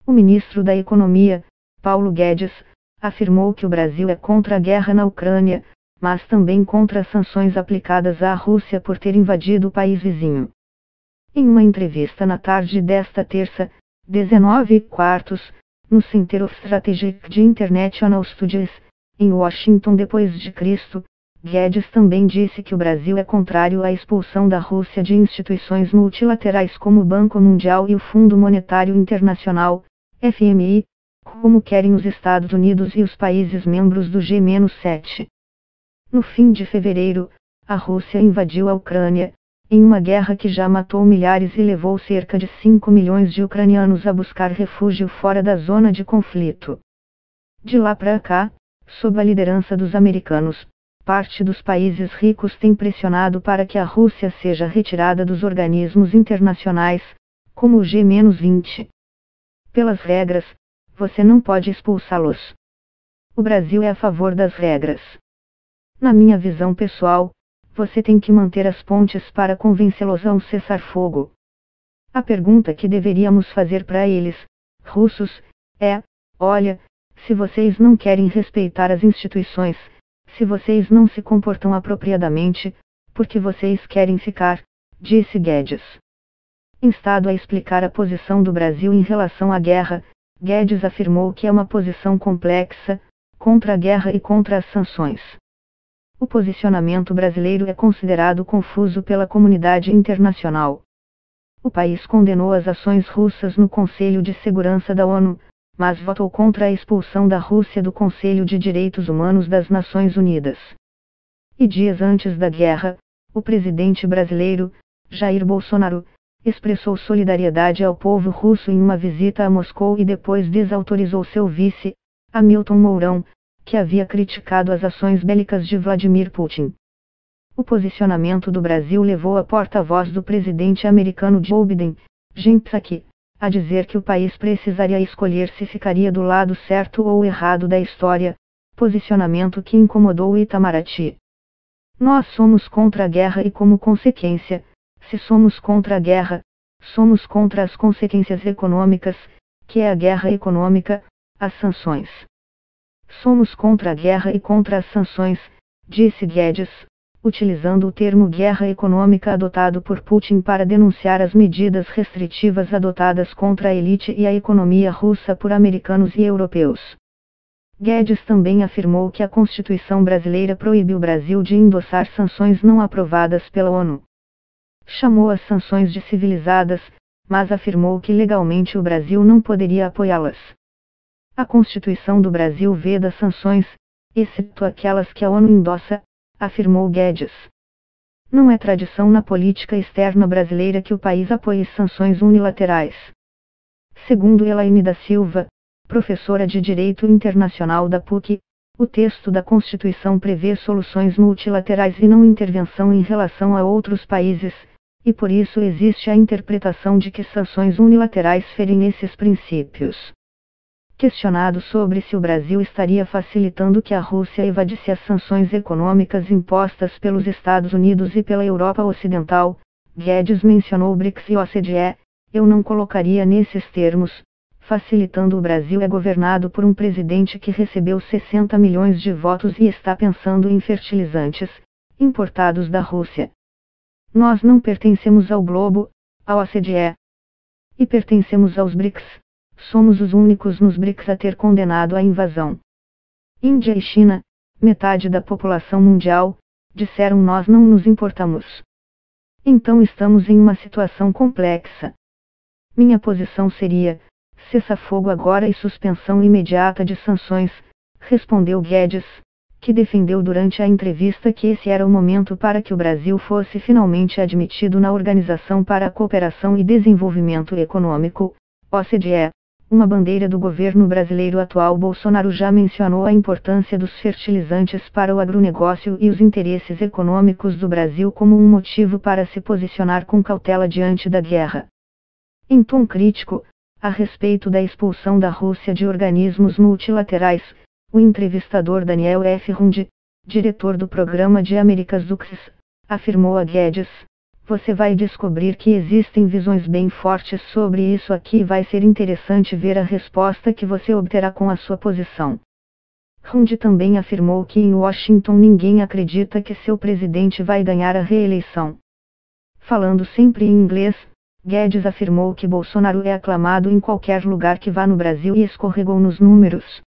O ministro da Economia, Paulo Guedes, afirmou que o Brasil é contra a guerra na Ucrânia, mas também contra as sanções aplicadas à Rússia por ter invadido o país vizinho. Em uma entrevista na tarde desta terça, 19h15, no Center of Strategic International Studies, em Washington d.C., Guedes também disse que o Brasil é contrário à expulsão da Rússia de instituições multilaterais como o Banco Mundial e o Fundo Monetário Internacional, FMI, como querem os Estados Unidos e os países membros do G-7. No fim de fevereiro, a Rússia invadiu a Ucrânia, em uma guerra que já matou milhares e levou cerca de 5 milhões de ucranianos a buscar refúgio fora da zona de conflito. De lá para cá, sob a liderança dos americanos, parte dos países ricos tem pressionado para que a Rússia seja retirada dos organismos internacionais, como o G-20. Pelas regras, você não pode expulsá-los. O Brasil é a favor das regras. Na minha visão pessoal, você tem que manter as pontes para convencê-los a um cessar-fogo. A pergunta que deveríamos fazer para eles, russos, é: olha, se vocês não querem respeitar as instituições, se vocês não se comportam apropriadamente, por que vocês querem ficar, disse Guedes. Instado a explicar a posição do Brasil em relação à guerra, Guedes afirmou que é uma posição complexa, contra a guerra e contra as sanções. O posicionamento brasileiro é considerado confuso pela comunidade internacional. O país condenou as ações russas no Conselho de Segurança da ONU, mas votou contra a expulsão da Rússia do Conselho de Direitos Humanos das Nações Unidas. E dias antes da guerra, o presidente brasileiro, Jair Bolsonaro, expressou solidariedade ao povo russo em uma visita a Moscou e depois desautorizou seu vice, Hamilton Mourão, que havia criticado as ações bélicas de Vladimir Putin. O posicionamento do Brasil levou a porta-voz do presidente americano Joe Biden, Jen Psaki, a dizer que o país precisaria escolher se ficaria do lado certo ou errado da história, posicionamento que incomodou o Itamaraty. Nós somos contra a guerra e, como consequência, se somos contra a guerra, somos contra as consequências econômicas, que é a guerra econômica, as sanções. Somos contra a guerra e contra as sanções, disse Guedes, utilizando o termo guerra econômica adotado por Putin para denunciar as medidas restritivas adotadas contra a elite e a economia russa por americanos e europeus. Guedes também afirmou que a Constituição brasileira proíbe o Brasil de endossar sanções não aprovadas pela ONU. Chamou as sanções de civilizadas, mas afirmou que legalmente o Brasil não poderia apoiá-las. A Constituição do Brasil veda sanções, exceto aquelas que a ONU endossa, afirmou Guedes. Não é tradição na política externa brasileira que o país apoie sanções unilaterais. Segundo Elaine da Silva, professora de Direito Internacional da PUC, o texto da Constituição prevê soluções multilaterais e não intervenção em relação a outros países, e por isso existe a interpretação de que sanções unilaterais ferem esses princípios. Questionado sobre se o Brasil estaria facilitando que a Rússia evadisse as sanções econômicas impostas pelos Estados Unidos e pela Europa Ocidental, Guedes mencionou o BRICS e OCDE. Eu não colocaria nesses termos. Facilitando. O Brasil é governado por um presidente que recebeu 60 milhões de votos e está pensando em fertilizantes, importados da Rússia. Nós não pertencemos ao globo, à OCDE. E pertencemos aos BRICS. Somos os únicos nos BRICS a ter condenado a invasão. Índia e China, metade da população mundial, disseram nós não nos importamos. Então estamos em uma situação complexa. Minha posição seria: cessar-fogo agora e suspensão imediata de sanções, respondeu Guedes, que defendeu durante a entrevista que esse era o momento para que o Brasil fosse finalmente admitido na Organização para a Cooperação e Desenvolvimento Econômico, OCDE. Uma bandeira do governo brasileiro atual. Bolsonaro já mencionou a importância dos fertilizantes para o agronegócio e os interesses econômicos do Brasil como um motivo para se posicionar com cautela diante da guerra. Em tom crítico, a respeito da expulsão da Rússia de organismos multilaterais, o entrevistador Daniel F. Rund, diretor do Programa de Américas do CSIS, afirmou a Guedes: Você vai descobrir que existem visões bem fortes sobre isso aqui e vai ser interessante ver a resposta que você obterá com a sua posição. Rund também afirmou que em Washington ninguém acredita que seu presidente vai ganhar a reeleição. Falando sempre em inglês, Guedes afirmou que Bolsonaro é aclamado em qualquer lugar que vá no Brasil e escorregou nos números.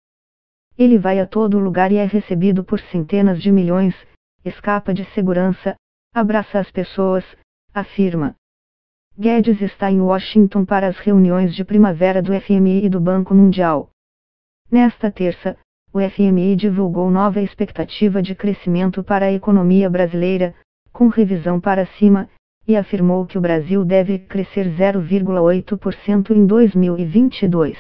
Ele vai a todo lugar e é recebido por centenas de milhões, escapa de segurança, abraça as pessoas, afirma. Guedes está em Washington para as reuniões de primavera do FMI e do Banco Mundial. Nesta terça, o FMI divulgou nova expectativa de crescimento para a economia brasileira, com revisão para cima, e afirmou que o Brasil deve crescer 0,8% em 2022.